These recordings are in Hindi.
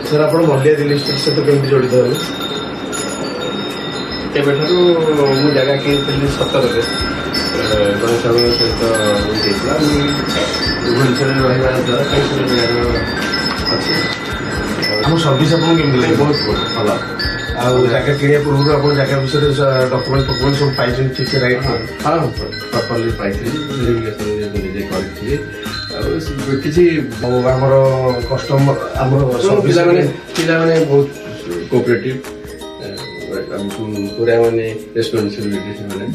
सर आप मल्लिया रियल एस्टेट सहित केमती जड़ित है केबेठारू मु जगह किनी 17 गणेश सहित भुवनेश्वर रहा द्वारा अच्छी आम सर्विस आप बहुत भल जगह किणा पूर्व आप जगह विषय डॉक्यूमेंट फकुमेंट सब पाई ठीक से राइट हाँ प्रॉपर्ली पाई किसी आमर कस्टमर आमर पिला बहुत कोऑपरेटिव पूरा माने रेस्पॉन्सिबिलिटी से माने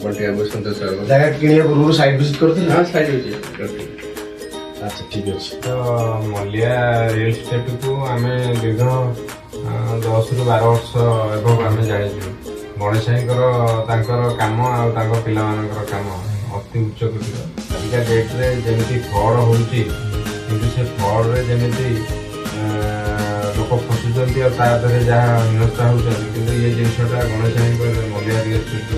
बंटिया बहुत संतोष जगह किणा पूर्व साइट विजिट करते हाँ साइड विजिट अच्छा ठीक अच्छे तो मल्लिया रियल एस्टेट को आम दीर्घ 10 ରୁ 12 वर्ष एवं आम जाचु गणेश भाईकर कम आम कम अति उच्च कोटिर अबिका डेट्रे जमी फ्रड हो से फ्रड्रे जमी लोक फसुच्च और तादे जहाँ हिंसा होती ये जिनसा गणेश भाई मल्लिया रियल एस्टेट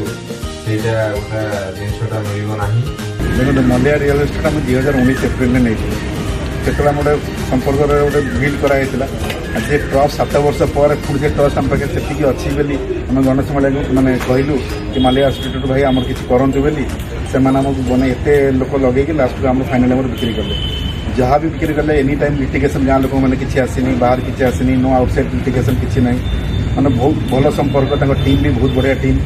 ସେଇଟା ଗୋଟେ ଜିନିଷଟା ମିଳିବ ନାହିଁ। ଦେଖନ୍ତୁ ମଲ୍ଲିଆ ରିଅଲ ଏଷ୍ଟେଟ୍ ଆମେ 2019 ଏପ୍ରିଲରେ ନେଇଥିଲୁ। ସେତେବେଳେ ଆମ ଗୋଟେ ସମ୍ପର୍କରେ ଗୋଟେ ବିଲ୍ଡ କରାଯାଇଥିଲା। ଆଜି ଟ୍ରଷ୍ଟ 7 ବର୍ଷ ପରେ ପୁଣି ସେ ଟ୍ରଷ୍ଟ ଆମ ପାଖରେ ସେତିକି ଅଛି ବୋଲି ଆମେ ଗଣେଶ ମଲ୍ଲିଆକୁ ମାନେ କହିଲୁ କି ମଲ୍ଲିଆ ଇନଷ୍ଟିଚ୍ୟୁଟ୍ ଭାଇ ଆମର କିଛି କରନ୍ତୁ ବୋଲି ସେମାନେ ଆମକୁ ମାନେ ଏତେ ଲୋକ ଲଗେଇକି ଲାଷ୍ଟକୁ ଆମର ଫାଇନାଲ ଆମର ବିକ୍ରି କଲେ। ଯାହା ବି ବିକ୍ରି କଲେ ଏନି ଟାଇମ୍ ଲିଟିଗେସନ୍ ଗାଁ ଲୋକମାନେ କିଛି ଆସିନି ବାହାର କିଛି ଆସିନି नो आउटसाइड ଲିଟିଗେସନ୍ କିଛି ନାହିଁ ମାନେ ବହୁତ ଭଲ ସମ୍ପର୍କ ତାଙ୍କ ଟିମ୍ ବି ବହୁତ ବଢ଼ିଆ ଟିମ୍